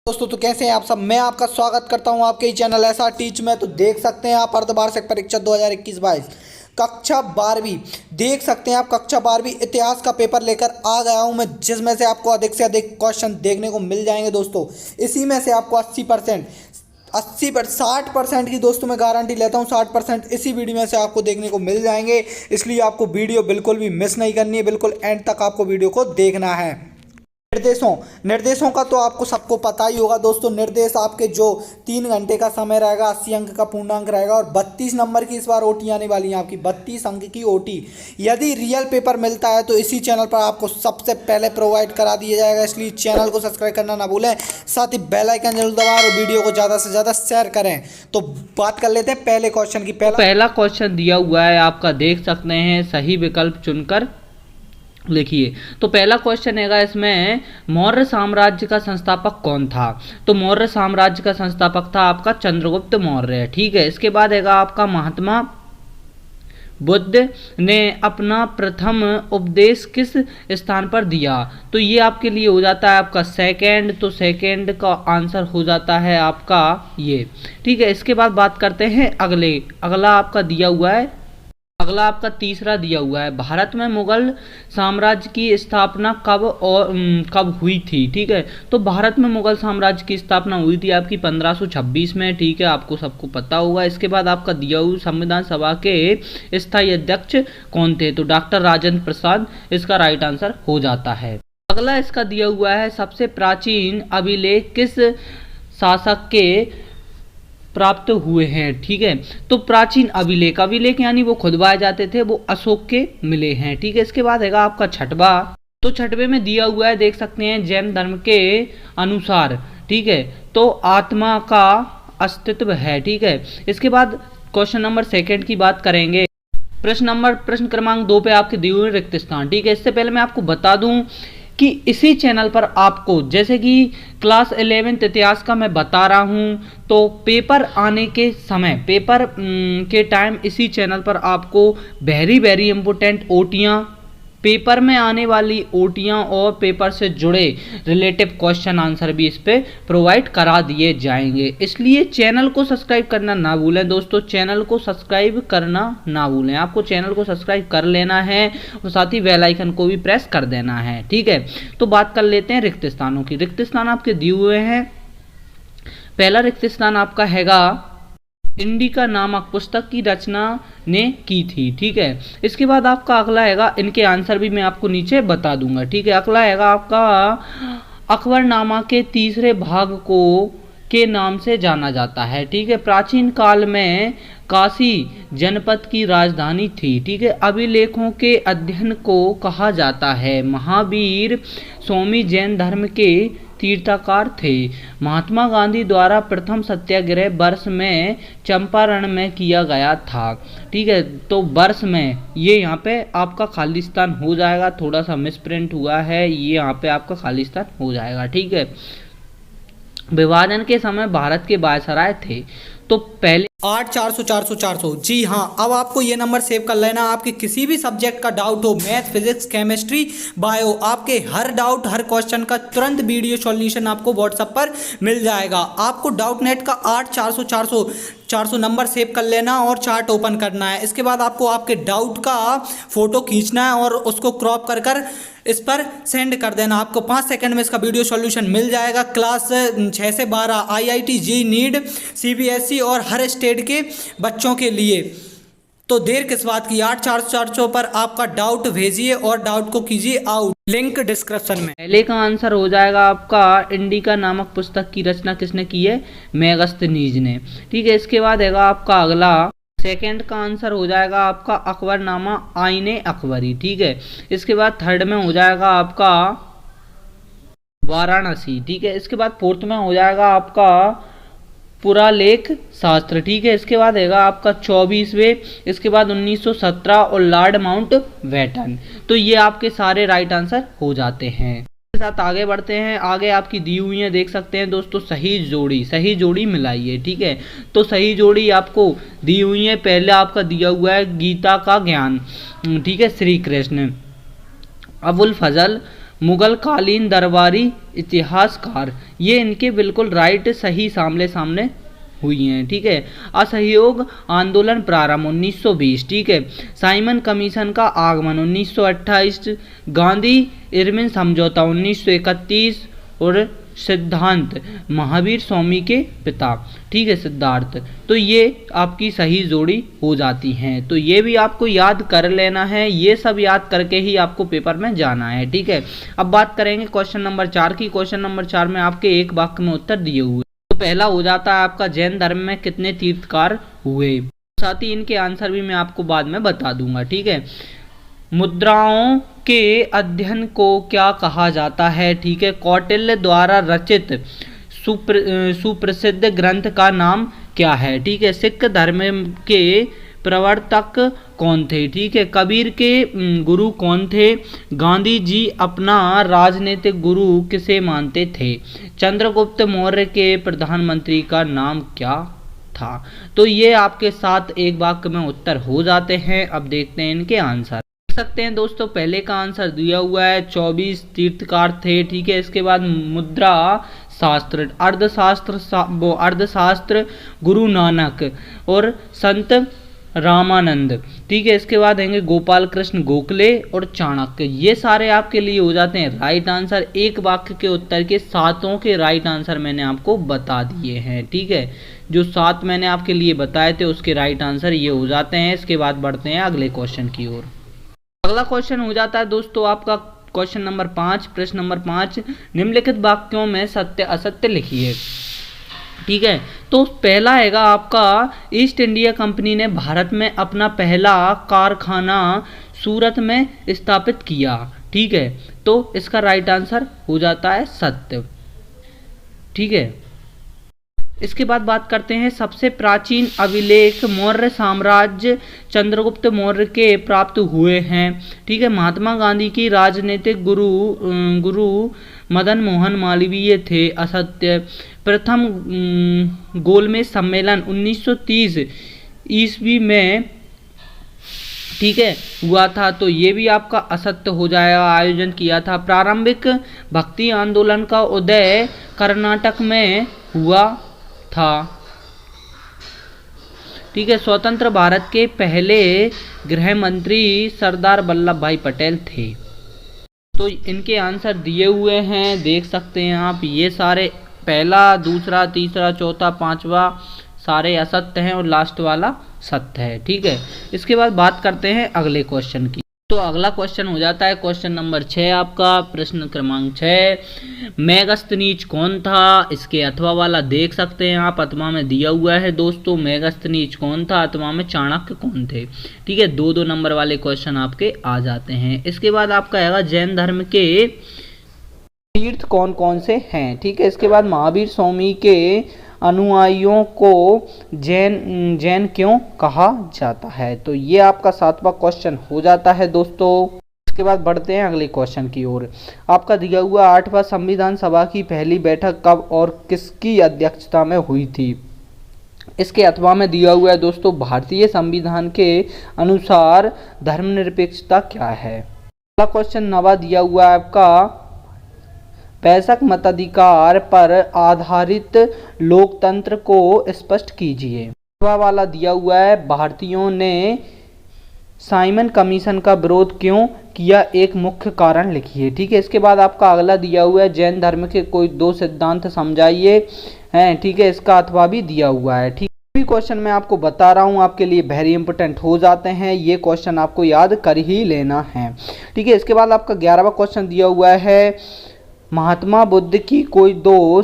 दोस्तों तो कैसे हैं आप सब। मैं आपका स्वागत करता हूं आपके ही चैनल ऐसा टीच में। तो देख सकते हैं आप अर्धवार्षिक परीक्षा 2021-22 कक्षा 12वीं देख सकते हैं आप। कक्षा 12वीं इतिहास का पेपर लेकर आ गया हूं मैं, जिसमें से आपको अधिक से अधिक क्वेश्चन देखने को मिल जाएंगे दोस्तों। इसी में से आपको 60% की दोस्तों मैं गारंटी लेता हूं, 60% इसी वीडियो में से आपको देखने को मिल जाएंगे। इसलिए आपको वीडियो बिल्कुल भी मिस नहीं करनी है, बिल्कुल एंड तक आपको वीडियो को देखना है। निर्देशों का तो आपको सबको पता ही होगा दोस्तों। निर्देश आपके जो 3 घंटे का समय रहेगा, 80 अंक का पूर्णांक रहेगा और 32 नंबर की इस बार ओटी आने वाली है आपकी, 32 अंक की ओटी। यदि रियल पेपर मिलता है तो इसी चैनल पर आपको सबसे पहले प्रोवाइड करा दिया जाएगा, इसलिए चैनल को सब्सक्राइब करना ना भूलें। साथ ही बेल आइकन जरूर दबाएं और वीडियो को ज़्यादा से ज़्यादा शेयर करें। तो बात कर लेते हैं पहले क्वेश्चन की। पहला क्वेश्चन दिया हुआ है आपका, देख सकते हैं, सही विकल्प चुनकर लिखिए। तो पहला क्वेश्चन हैगा इसमें, मौर्य साम्राज्य का संस्थापक कौन था? तो मौर्य साम्राज्य का संस्थापक था आपका चंद्रगुप्त मौर्य। ठीक है, इसके बाद हैगा आपका, महात्मा बुद्ध ने अपना प्रथम उपदेश किस स्थान पर दिया? तो ये आपके लिए हो जाता है आपका सेकंड। तो सेकंड का आंसर हो जाता है आपका ये। ठीक है, इसके बाद बात करते हैं अगला आपका दिया हुआ है, अगला आपका तीसरा दिया हुआ है, भारत में मुगल साम्राज्य की स्थापना कब हुई थी? ठीक है, तो भारत में मुगल साम्राज्य की स्थापना हुई थी आपकी 1526 में। ठीक है, आपको सबको पता होगा। इसके बाद आपका दिया हुआ, संविधान सभा के स्थायी अध्यक्ष कौन थे? तो डॉक्टर राजेंद्र प्रसाद इसका राइट आंसर हो जाता है। अगला इसका दिया हुआ है, सबसे प्राचीन अभिलेख किस शासक के प्राप्त हुए हैं? ठीक है, तो प्राचीन अभिलेख यानी वो खुदवाए जाते थे, वो अशोक के मिले हैं। ठीक है, इसके बाद है आपका छठवा। तो छठवे में दिया हुआ है, देख सकते हैं, जैन धर्म के अनुसार, ठीक है, तो आत्मा का अस्तित्व है। ठीक है, इसके बाद क्वेश्चन नंबर सेकंड की बात करेंगे। प्रश्न क्रमांक 2 पे आपके दिए हुए रिक्त स्थान। ठीक है, इससे पहले मैं आपको बता दूं कि इसी चैनल पर आपको, जैसे कि क्लास 11th इतिहास का मैं बता रहा हूं, तो पेपर आने के समय, पेपर के टाइम इसी चैनल पर आपको वेरी इंपॉर्टेंट ओटियां, पेपर में आने वाली ओटियां और पेपर से जुड़े रिलेटिव क्वेश्चन आंसर भी इस पे प्रोवाइड करा दिए जाएंगे। इसलिए चैनल को सब्सक्राइब करना ना भूलें दोस्तों, चैनल को सब्सक्राइब करना ना भूलें। आपको चैनल को सब्सक्राइब कर लेना है और साथ ही बेल आइकन को भी प्रेस कर देना है। ठीक है, तो बात कर लेते हैं रिक्त स्थानों की। रिक्त स्थान आपके दिए हुए हैं। पहला रिक्त स्थान आपका हैगा, इंडिका नामक पुस्तक की रचना ने की थी। ठीक है, इसके बाद आपका अगला हैगा, इनके आंसर भी मैं आपको नीचे बता दूंगा। ठीक है, अगला हैगा आपका, अकबरनामा के तीसरे भाग को के नाम से जाना जाता है। ठीक है, प्राचीन काल में काशी जनपद की राजधानी थी। ठीक है, अभिलेखों के अध्ययन को कहा जाता है। महावीर स्वामी जैन धर्म के तीर्थकार थे। महात्मा गांधी द्वारा प्रथम सत्याग्रह वर्ष में चंपारण में किया गया था। ठीक है, तो वर्ष में ये यहाँ पे आपका खालिस्तान हो जाएगा, थोड़ा सा मिसप्रिंट हुआ है, ये यहाँ पे आपका खालिस्तान हो जाएगा। ठीक है, विभाजन के समय भारत के वायसराय थे। तो पहले 8 400 400 400। जी हाँ, अब आपको ये नंबर सेव कर लेना। आपके किसी भी सब्जेक्ट का डाउट हो, मैथ, फिजिक्स, केमिस्ट्री, बायो, आपके हर डाउट, हर क्वेश्चन का तुरंत वीडियो सॉल्यूशन आपको व्हाट्सएप पर मिल जाएगा। आपको डाउट नेट का 8 400 400 नंबर सेव कर लेना और चार्ट ओपन करना है। इसके बाद आपको आपके डाउट का फोटो खींचना है और उसको क्रॉप कर इस पर सेंड कर देना। आपको 5 सेकंड में इसका वीडियो सॉल्यूशन मिल जाएगा। क्लास 6 से 12 IIT जी नीट CBSE और हर स्टेट के बच्चों के लिए। तो देर किस बात की, 8 400 400 पर आपका डाउट भेजिए और डाउट को कीजिए आउट। लिंक डिस्क्रिप्शन में। पहले का आंसर हो जाएगा आपका, इंडिका नामक पुस्तक की रचना किसने की है? मेगस्थनीज ने। ठीक है, इसके बाद हैगा आपका अगला, सेकंड का आंसर हो जाएगा आपका, अकबरनामा आईने अकबरी। ठीक है, इसके बाद थर्ड में हो जाएगा आपका वाराणसी। ठीक है, इसके बाद फोर्थ में हो जाएगा आपका पुरालेख शास्त्र। ठीक है, इसके बाद हैगा आपका 24वें, इसके बाद 1917 और लॉर्ड माउंट बैटन। तो ये आपके सारे राइट आंसर हो जाते हैं। के साथ आगे बढ़ते हैं। आगे आपकी दी हुई है, देख सकते हैं दोस्तों, सही जोड़ी मिलाइए। ठीक है, तो सही जोड़ी आपको दी हुई है। पहले आपका दिया हुआ है गीता का ज्ञान। ठीक है, श्री कृष्ण, अबुल फजल मुगल कालीन दरबारी इतिहासकार, ये इनके बिल्कुल राइट सही सामने सामने हुई हैं। ठीक है। असहयोग आंदोलन प्रारंभ 1920। ठीक है। साइमन कमीशन का आगमन 1928। गांधी इरविन समझौता 1931। और सिद्धांत महावीर स्वामी के पिता, ठीक है, सिद्धार्थ। तो ये आपकी सही जोड़ी हो जाती हैं। तो ये भी आपको याद कर लेना है, ये सब याद करके ही आपको पेपर में जाना है। ठीक है। अब बात करेंगे क्वेश्चन नंबर 4 की। क्वेश्चन नंबर 4 में आपके एक वाक्य में उत्तर दिए हुए। तो पहला हो जाता है आपका, जैन धर्म में कितने तीर्थकार हुए। साथ ही इनके आंसर भी मैं आपको बाद में बता दूंगा। ठीक है। मुद्राओं के अध्ययन को क्या कहा जाता है। ठीक है। कौटिल्य द्वारा रचित सुप्रसिद्ध ग्रंथ का नाम क्या है। ठीक है। सिख धर्म के प्रवर्तक कौन थे। ठीक है। कबीर के गुरु कौन थे। गांधी जी अपना राजनीतिक गुरु किसे मानते थे। चंद्रगुप्त मौर्य के प्रधानमंत्री का नाम क्या था। तो ये आपके साथ एक वाक्य में उत्तर हो जाते हैं। अब देखते हैं इनके आंसर। देख सकते हैं दोस्तों, पहले का आंसर दिया हुआ है 24 तीर्थकार थे। ठीक है। इसके बाद मुद्रा शास्त्र, अर्थशास्त्र गुरु नानक और संत रामानंद। ठीक है। इसके बाद आएंगे गोपाल कृष्ण गोखले और चाणक्य। ये सारे आपके लिए हो जाते हैं राइट आंसर। एक वाक्य के उत्तर के सातों के राइट आंसर मैंने आपको बता दिए हैं। ठीक है। जो 7 मैंने आपके लिए बताए थे उसके राइट आंसर ये हो जाते हैं। इसके बाद बढ़ते हैं अगले क्वेश्चन की ओर। अगला क्वेश्चन हो जाता है दोस्तों आपका क्वेश्चन नंबर 5। प्रश्न नंबर 5, निम्नलिखित वाक्यों में सत्य असत्य लिखिए। ठीक है। तो पहला हैगा आपका, ईस्ट इंडिया कंपनी ने भारत में अपना पहला कारखाना सूरत में स्थापित किया। ठीक है। तो इसका राइट आंसर हो जाता है सत्य। ठीक है। इसके बाद बात करते हैं, सबसे प्राचीन अभिलेख मौर्य साम्राज्य चंद्रगुप्त मौर्य के प्राप्त हुए हैं। ठीक है। महात्मा गांधी की राजनीतिक गुरु मदन मोहन मालवीय थे। असत्य। प्रथम गोलमेज सम्मेलन 1930 ईस्वी में, ठीक है, हुआ था। तो ये भी आपका असत्य हो जाएगा। आयोजन किया था। प्रारंभिक भक्ति आंदोलन का उदय कर्नाटक में हुआ था। ठीक है। स्वतंत्र भारत के पहले गृह मंत्री सरदार वल्लभ भाई पटेल थे। तो इनके आंसर दिए हुए हैं, देख सकते हैं आप। ये सारे पहला, दूसरा, तीसरा, चौथा, पांचवा सारे असत्य हैं और लास्ट वाला सत्य है। ठीक है। इसके बाद बात करते हैं अगले क्वेश्चन की। तो अगला क्वेश्चन हो जाता है क्वेश्चन नंबर 6 आपका, प्रश्न क्रमांक 6, मेगस्थनीज कौन था। इसके अथवा वाला देख सकते हैं आप, अथवा में दिया हुआ है दोस्तों। मेगस्थनीज कौन था, अथवा में चाणक्य कौन थे। ठीक है। 2-2 नंबर वाले क्वेश्चन आपके आ जाते हैं। इसके बाद आपका आएगा, जैन धर्म के तीर्थ कौन कौन से हैं। ठीक है। इसके बाद महावीर स्वामी के अनुयायियों को जैन क्यों कहा जाता है। तो ये आपका 7वां क्वेश्चन हो जाता है दोस्तों। इसके बाद बढ़ते हैं अगले क्वेश्चन की ओर। आपका दिया हुआ 8वां संविधान सभा की पहली बैठक कब और किसकी अध्यक्षता में हुई थी। इसके अथवा में दिया हुआ है दोस्तों, भारतीय संविधान के अनुसार धर्मनिरपेक्षता क्या है। अगला क्वेश्चन 9वां दिया हुआ है आपका, वयस्क मताधिकार पर आधारित लोकतंत्र को स्पष्ट कीजिए। वाला दिया हुआ है, भारतीयों ने साइमन कमीशन का विरोध क्यों किया, एक मुख्य कारण लिखिए। ठीक है। इसके बाद आपका अगला दिया हुआ है, जैन धर्म के कोई 2 सिद्धांत समझाइए हैं। ठीक है। इसका अथवा भी दिया हुआ है। ठीक है। क्वेश्चन मैं आपको बता रहा हूँ, आपके लिए वेरी इंपॉर्टेंट हो जाते हैं। ये क्वेश्चन आपको याद कर ही लेना है। ठीक है। इसके बाद आपका 11वां क्वेश्चन दिया हुआ है, महात्मा बुद्ध की कोई 2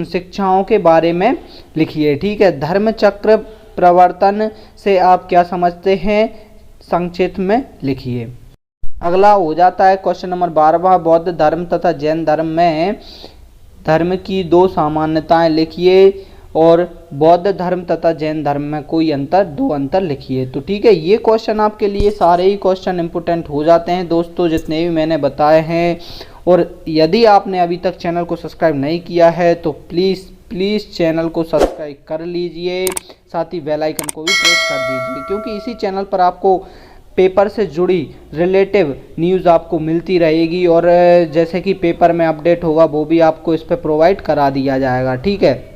शिक्षाओं के बारे में लिखिए। ठीक है। धर्म चक्र प्रवर्तन से आप क्या समझते हैं, संक्षिप्त में लिखिए। अगला हो जाता है क्वेश्चन नंबर 12वां, बौद्ध धर्म तथा जैन धर्म में धर्म की 2 सामान्यताएं लिखिए और बौद्ध धर्म तथा जैन धर्म में कोई अंतर, 2 अंतर लिखिए। तो ठीक है। ये क्वेश्चन आपके लिए सारे ही क्वेश्चन इंपोर्टेंट हो जाते हैं दोस्तों, जितने भी मैंने बताए हैं। और यदि आपने अभी तक चैनल को सब्सक्राइब नहीं किया है तो प्लीज़ चैनल को सब्सक्राइब कर लीजिए, साथ ही बेल आइकन को भी प्रेस कर दीजिए, क्योंकि इसी चैनल पर आपको पेपर से जुड़ी रिलेटिव न्यूज़ आपको मिलती रहेगी और जैसे कि पेपर में अपडेट होगा वो भी आपको इस पर प्रोवाइड करा दिया जाएगा। ठीक है।